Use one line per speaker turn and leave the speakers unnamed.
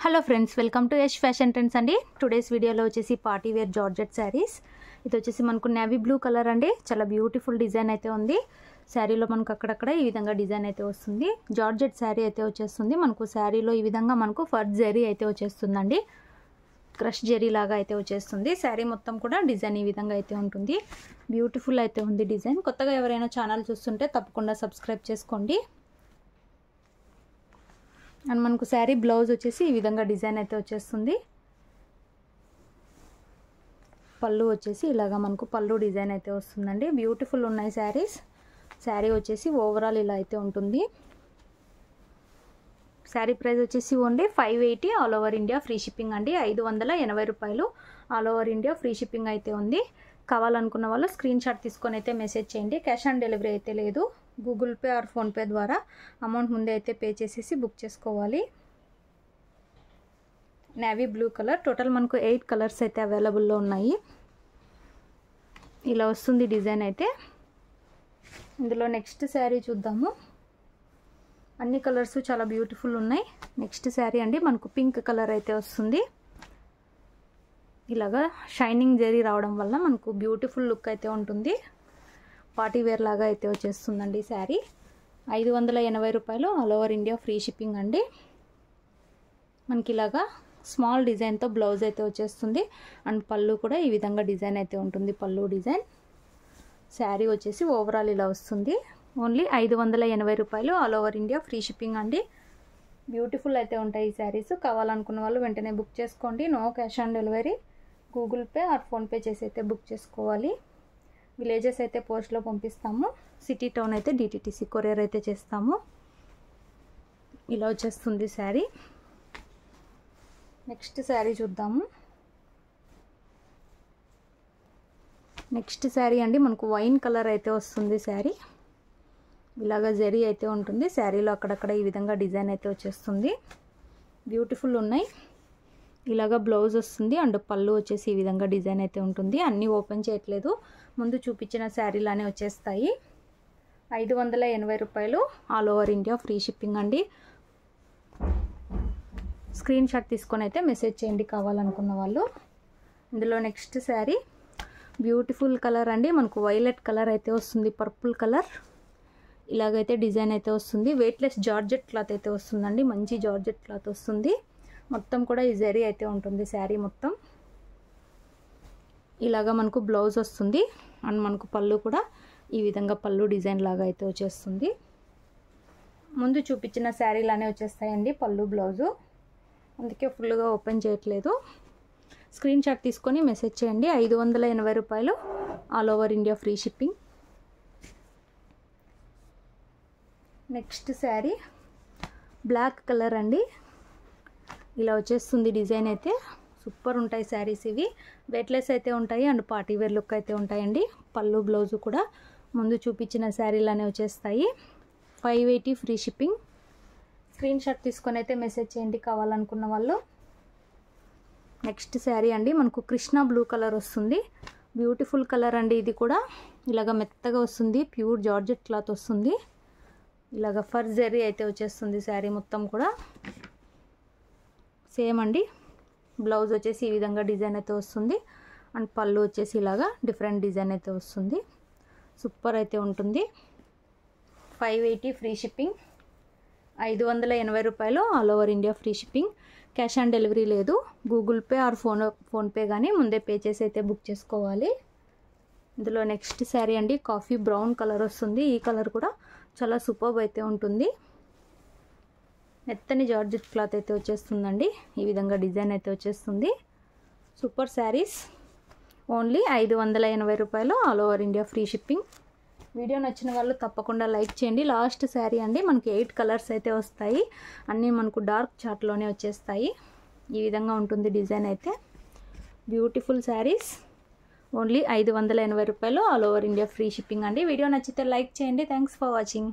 Hello friends, welcome to Yash fashion trends అండి. Today's వీడియోలో వచ్చేసి పార్టీ వేర్ జార్జెట్ శారీస్. ఇది వచ్చేసి మనకు నేవీ బ్లూ కలర్ అండి. చాలా బ్యూటిఫుల్ డిజైన్ అయితే ఉంది. శారీలో మనకు అక్కడక్కడ ఈ విధంగా డిజైన్ అయితే వస్తుంది. జార్జెట్ శారీ అయితే వచ్చేస్తుంది. మనకు శారీలో ఈ విధంగా మనకు ఫర్ జరీ అయితే వచ్చేస్తుందండి. క్రష్ జరీ లాగా అయితే వచ్చేస్తుంది. శారీ మొత్తం కూడా డిజైన్ ఈ విధంగా అయితే ఉంటుంది. బ్యూటిఫుల్ అయితే ఉంది డిజైన్. కొత్తగా ఎవరైనా ఛానల్ చూస్తుంటే తప్పకుండా సబ్స్క్రైబ్ చేసుకోండి. అండ్ మనకు శారీ బ్లౌజ్ వచ్చేసి ఈ విధంగా డిజైన్ అయితే వచ్చేస్తుంది. పళ్ళు వచ్చేసి ఇలాగా మనకు పళ్ళు డిజైన్ అయితే వస్తుందండి. బ్యూటిఫుల్ ఉన్నాయి శారీస్. శారీ వచ్చేసి ఓవరాల్ ఇలా అయితే ఉంటుంది. శారీ ప్రైస్ వచ్చేసి only 580 all over India free shipping అండి. 580 రూపాయలు all over India free shipping అయితే ఉంది. కావాలనుకున్న వాళ్ళు స్క్రీన్ షాట్ తీసుకొని అయితే మెసేజ్ చేయండి. క్యాష్ ఆన్ డెలివరీ అయితే లేదు. గూగుల్ పే ఆర్ ఫోన్పే ద్వారా అమౌంట్ ముందే అయితే పే చేసేసి బుక్ చేసుకోవాలి. Navy blue colour. టోటల్ మనకు 8 కలర్స్ అయితే అవైలబుల్లో ఉన్నాయి. ఇలా వస్తుంది డిజైన్ అయితే. ఇందులో నెక్స్ట్ శారీ చూద్దాము. అన్ని కలర్స్ చాలా బ్యూటిఫుల్ ఉన్నాయి. నెక్స్ట్ శారీ అండి మనకు పింక్ కలర్ అయితే వస్తుంది. ఇలాగా షైనింగ్ జరీ రావడం వల్ల మనకు బ్యూటిఫుల్ లుక్ అయితే ఉంటుంది. పార్టీ వేర్ లాగా అయితే వచ్చేస్తుందండి శారీ. 580 రూపాయలు all over India free shipping అండి. మనకి ఇలాగా స్మాల్ డిజైన్తో బ్లౌజ్ అయితే వచ్చేస్తుంది. అండ్ పళ్ళు కూడా ఈ విధంగా డిజైన్ అయితే ఉంటుంది. పళ్ళు డిజైన్. శారీ వచ్చేసి ఓవరాల్ ఇలా వస్తుంది. ఓన్లీ 580 రూపాయలు all over India free shipping అండి. బ్యూటిఫుల్ అయితే ఉంటాయి ఈ శారీస్. కావాలనుకున్న వాళ్ళు వెంటనే బుక్ చేసుకోండి. No cash on delivery. Google Pay or PhonePe చేసి అయితే బుక్ చేసుకోవాలి. విలేజెస్ అయితే పోస్ట్లో పంపిస్తాము. సిటీ టౌన్ అయితే డిటిటిసి కొరియర్ అయితే చేస్తాము. ఇలా వచ్చేస్తుంది శారీ. నెక్స్ట్ శారీ చూద్దాము. నెక్స్ట్ శారీ అండి మనకు వైన్ కలర్ అయితే వస్తుంది శారీ. ఇలాగా జరీ అయితే ఉంటుంది. శారీలో అక్కడక్కడ ఈ విధంగా డిజైన్ అయితే వచ్చేస్తుంది. బ్యూటిఫుల్ ఉన్నాయి. ఇలాగా బ్లౌజ్ వస్తుంది. అండ్ పళ్ళు వచ్చేసి ఈ విధంగా డిజైన్ అయితే ఉంటుంది. అన్నీ ఓపెన్ చేయట్లేదు, ముందు చూపించిన శారీలానే వచ్చేస్తాయి. 580 రూపాయలు all over India free shipping అండి. స్క్రీన్ షాట్ తీసుకొని అయితే మెసేజ్ చేయండి కావాలనుకున్న వాళ్ళు. ఇందులో నెక్స్ట్ శారీ బ్యూటిఫుల్ కలర్ అండి. మనకు వైలెట్ కలర్ అయితే వస్తుంది. Purple colour. ఇలాగైతే డిజైన్ అయితే వస్తుంది. వెయిట్లెస్ జార్జెట్ క్లాత్ అయితే వస్తుందండి. మంచి జార్జెట్ క్లాత్ వస్తుంది. మొత్తం కూడా ఈ జరీ అయితే ఉంటుంది శారీ మొత్తం. ఇలాగా మనకు బ్లౌజ్ వస్తుంది. అండ్ మనకు పళ్ళు కూడా ఈ విధంగా పళ్ళు డిజైన్ లాగా అయితే వచ్చేస్తుంది. ముందు చూపించిన శారీలానే వచ్చేస్తాయండి పళ్ళు బ్లౌజు. అందుకే ఫుల్గా ఓపెన్ చేయట్లేదు. స్క్రీన్ షాట్ తీసుకొని మెసేజ్ చేయండి. 580 రూపాయలు all over India free shipping. Next sari black colour అండి. ఇలా వచ్చేస్తుంది డిజైన్ అయితే. సూపర్ ఉంటాయి శారీస్ ఇవి. వెయిట్లెస్ అయితే ఉంటాయి అండ్ పార్టీ వేర్ లుక్ అయితే ఉంటాయండి. పళ్ళు బ్లౌజు కూడా ముందు చూపించిన శారీలానే వచ్చేస్తాయి. 580 ఫ్రీ షిప్పింగ్. స్క్రీన్ షాట్ తీసుకొని అయితే మెసేజ్ చేయండి కావాలనుకున్న వాళ్ళు. నెక్స్ట్ శారీ అండి మనకు కృష్ణ బ్లూ కలర్ వస్తుంది. బ్యూటిఫుల్ కలర్ అండి. ఇది కూడా ఇలాగ మెత్తగా వస్తుంది. ప్యూర్ జార్జెట్ క్లాత్ వస్తుంది. ఇలాగ ఫర్ జరీ అయితే వచ్చేస్తుంది శారీ మొత్తం కూడా. సేమ్ అండి. బ్లౌజ్ వచ్చేసి ఈ విధంగా డిజైన్ అయితే వస్తుంది. అండ్ పళ్ళు వచ్చేసి ఇలాగా డిఫరెంట్ డిజైన్ అయితే వస్తుంది. సూపర్ అయితే ఉంటుంది. 580 ఫ్రీ షిప్పింగ్. 580 రూపాయలు all over India free shipping. Cash on delivery లేదు. గూగుల్ పే ఆర్ ఫోన్పే కానీ ముందే పే చేసి అయితే బుక్ చేసుకోవాలి. ఇందులో నెక్స్ట్ శారీ అండి కాఫీ బ్రౌన్ కలర్ వస్తుంది. ఈ కలర్ కూడా చాలా సూపర్బ్ అయితే ఉంటుంది. మెత్తని జార్జెట్ క్లాత్ అయితే వచ్చేస్తుందండి. ఈ విధంగా డిజైన్ అయితే వచ్చేస్తుంది. సూపర్ శారీస్. ఓన్లీ 580 రూపాయలు all over India free shipping. Video నచ్చిన వాళ్ళు తప్పకుండా లైక్ చేయండి. లాస్ట్ శారీ అండి మనకి 8 కలర్స్ అయితే వస్తాయి. అన్నీ మనకు డార్క్ చార్ట్లోనే వచ్చేస్తాయి. ఈ విధంగా ఉంటుంది డిజైన్ అయితే. బ్యూటిఫుల్ శారీస్. ఓన్లీ 580 రూపాయలు all over India free shipping అండి. వీడియో నచ్చితే లైక్ చేయండి. Thanks for watching.